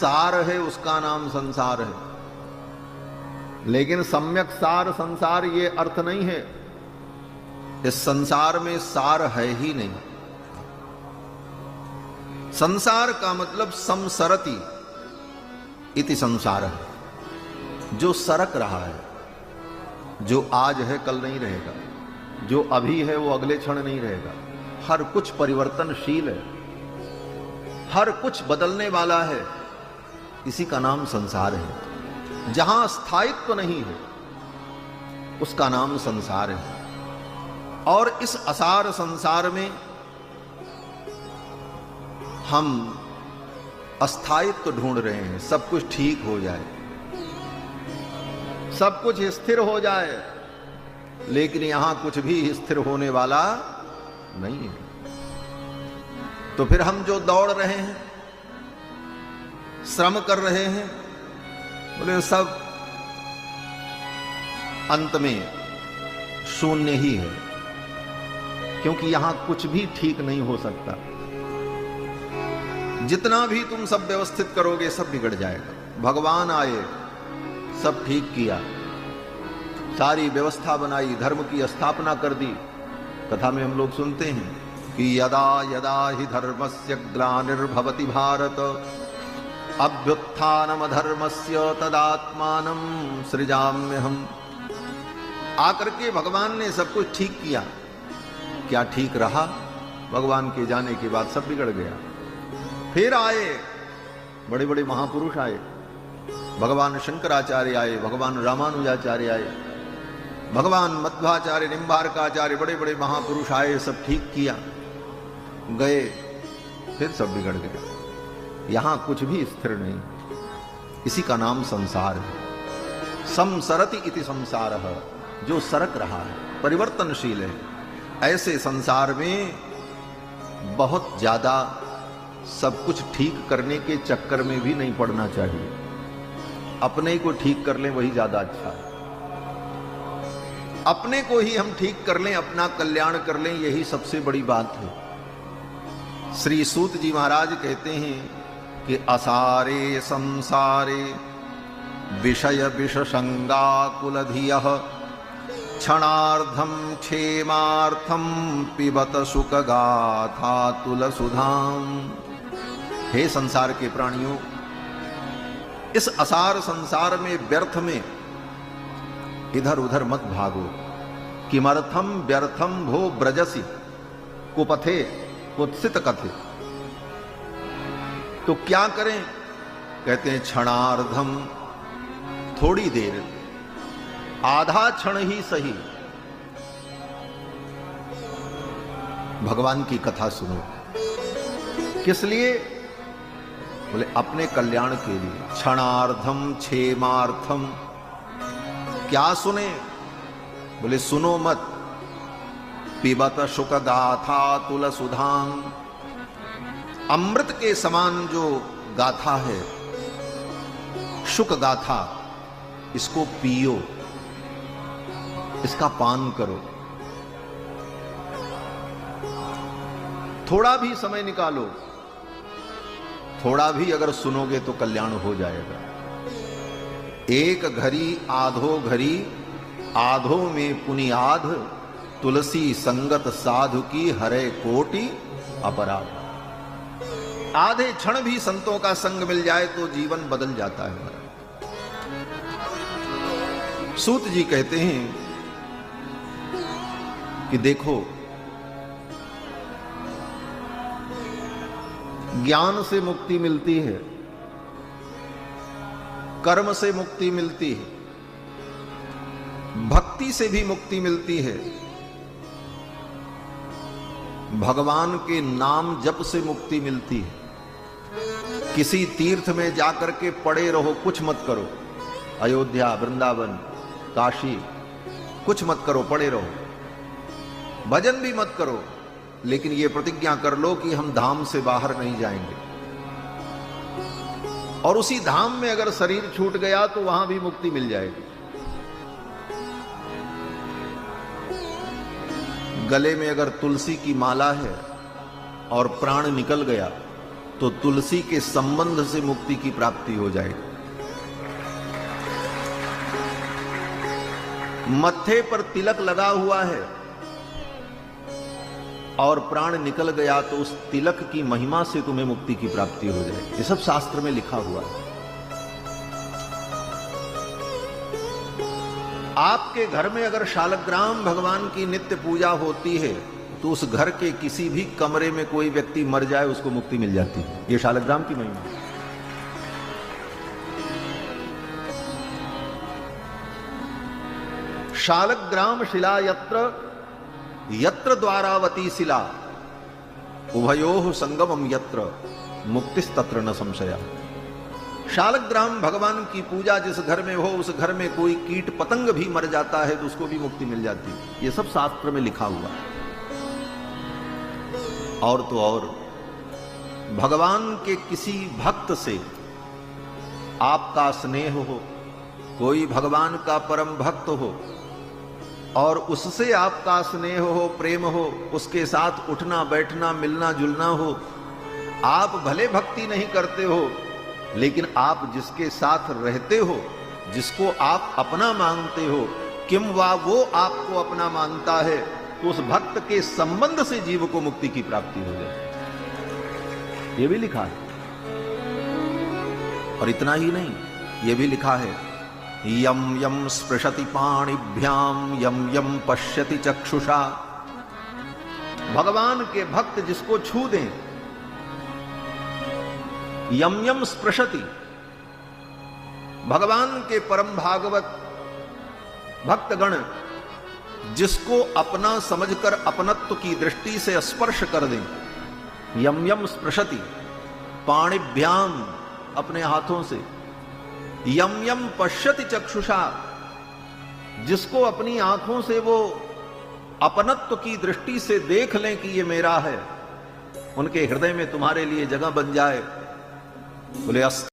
सार है उसका नाम संसार है, लेकिन सम्यक सार संसार ये अर्थ नहीं है। इस संसार में सार है ही नहीं। संसार का मतलब संसरति इति संसार है, जो सरक रहा है, जो आज है कल नहीं रहेगा, जो अभी है वो अगले क्षण नहीं रहेगा। हर कुछ परिवर्तनशील है, हर कुछ बदलने वाला है, इसी का नाम संसार है। जहां स्थायित्व तो नहीं है उसका नाम संसार है। और इस असार संसार में हम अस्थायित्व तो ढूंढ रहे हैं, सब कुछ ठीक हो जाए, सब कुछ स्थिर हो जाए, लेकिन यहां कुछ भी स्थिर होने वाला नहीं है। तो फिर हम जो दौड़ रहे हैं, श्रम कर रहे हैं, बोले सब अंत में शून्य ही है, क्योंकि यहां कुछ भी ठीक नहीं हो सकता। जितना भी तुम सब व्यवस्थित करोगे सब बिगड़ जाएगा। भगवान आए, सब ठीक किया, सारी व्यवस्था बनाई, धर्म की स्थापना कर दी। कथा में हम लोग सुनते हैं कि यदा यदा हि धर्मस्य ग्लानिर्भवति भारत अभ्युत्थानम धर्मस्य तदात्मानं सृजाम्यहम्। आकर के भगवान ने सब कुछ ठीक किया। क्या ठीक रहा? भगवान के जाने के बाद सब बिगड़ गया। फिर आए बड़े बड़े महापुरुष आए, भगवान शंकराचार्य आए, भगवान रामानुजाचार्य आए, भगवान मध्वाचार्य, निम्बारकाचार्य, बड़े बड़े महापुरुष आए, सब ठीक किया, गए, फिर सब बिगड़ गया। यहां कुछ भी स्थिर नहीं, इसी का नाम संसार है। संसरति इति संसार है, जो सरक रहा है, परिवर्तनशील है। ऐसे संसार में बहुत ज्यादा सब कुछ ठीक करने के चक्कर में भी नहीं पड़ना चाहिए। अपने को ठीक कर लें वही ज्यादा अच्छा है। अपने को ही हम ठीक कर लें, अपना कल्याण कर लें, यही सबसे बड़ी बात है। श्री सूत जी महाराज कहते हैं कि असारे संसारे विषय विषसंगाकुलधियः क्षणार्धम क्षेमार्थम पिबत सुख गाथा तुलसुधाम। हे संसार के प्राणियों, इस असार संसार में व्यर्थ में इधर उधर मत भागो। किमर्थम व्यर्थम भो ब्रजसी कुपथे कुत्सित कथे। तो क्या करें? कहते हैं क्षणार्धम, थोड़ी देर, आधा क्षण ही सही भगवान की कथा सुनो। किस लिए? बोले अपने कल्याण के लिए। क्षणार्धम क्षेमार्थम। क्या सुने? बोले सुनो मत। पिबत शुक गाथा तुलसुधाम। अमृत के समान जो गाथा है, शुक गाथा, इसको पियो, इसका पान करो। थोड़ा भी समय निकालो, थोड़ा भी अगर सुनोगे तो कल्याण हो जाएगा। एक घड़ी आधो घड़ी, आधो में पुनियाध, तुलसी संगत साधु की हरे कोटि अपराध। आधे क्षण भी संतों का संग मिल जाए तो जीवन बदल जाता है। सूत जी कहते हैं कि देखो, ज्ञान से मुक्ति मिलती है, कर्म से मुक्ति मिलती है, भक्ति से भी मुक्ति मिलती है, भगवान के नाम जप से मुक्ति मिलती है। किसी तीर्थ में जाकर के पड़े रहो, कुछ मत करो, अयोध्या, वृंदावन, काशी, कुछ मत करो, पड़े रहो, भजन भी मत करो, लेकिन ये प्रतिज्ञा कर लो कि हम धाम से बाहर नहीं जाएंगे। और उसी धाम में अगर शरीर छूट गया तो वहां भी मुक्ति मिल जाएगी। गले में अगर तुलसी की माला है और प्राण निकल गया तो तुलसी के संबंध से मुक्ति की प्राप्ति हो जाएगी। मत्थे पर तिलक लगा हुआ है और प्राण निकल गया तो उस तिलक की महिमा से तुम्हें मुक्ति की प्राप्ति हो जाए। ये सब शास्त्र में लिखा हुआ है। आपके घर में अगर शालग्राम भगवान की नित्य पूजा होती है तो उस घर के किसी भी कमरे में कोई व्यक्ति मर जाए उसको मुक्ति मिल जाती है। ये शालग्राम की महिमा है। शालग्राम शिला यत्र यत्र द्वारावती शिला उभयोः संगमम यत्र मुक्तिस्तत्र न संशया। शालग्राम भगवान की पूजा जिस घर में हो उस घर में कोई कीट पतंग भी मर जाता है तो उसको भी मुक्ति मिल जाती है। ये सब शास्त्र में लिखा हुआ है। और तो और भगवान के किसी भक्त से आपका स्नेह हो, कोई भगवान का परम भक्त हो और उससे आपका स्नेह हो, प्रेम हो, उसके साथ उठना बैठना मिलना जुलना हो, आप भले भक्ति नहीं करते हो लेकिन आप जिसके साथ रहते हो, जिसको आप अपना मानते हो, किम वा वो आपको अपना मानता है, तो उस भक्त के संबंध से जीव को मुक्ति की प्राप्ति हो जाए। ये भी लिखा है। और इतना ही नहीं, ये भी लिखा है यम यम स्पृशति पाणिभ्याम यम यम पश्यति चक्षुषा। भगवान के भक्त जिसको छू दें, यम यम स्पृशति, भगवान के परम भागवत भक्तगण जिसको अपना समझकर अपनत्व की दृष्टि से स्पर्श कर दें, यम यम स्पृशति, पाणिभ्याम अपने हाथों से, यम यम पश्यति चक्षुषा, जिसको अपनी आंखों से वो अपनत्व की दृष्टि से देख लें कि ये मेरा है, उनके हृदय में तुम्हारे लिए जगह बन जाए। बोले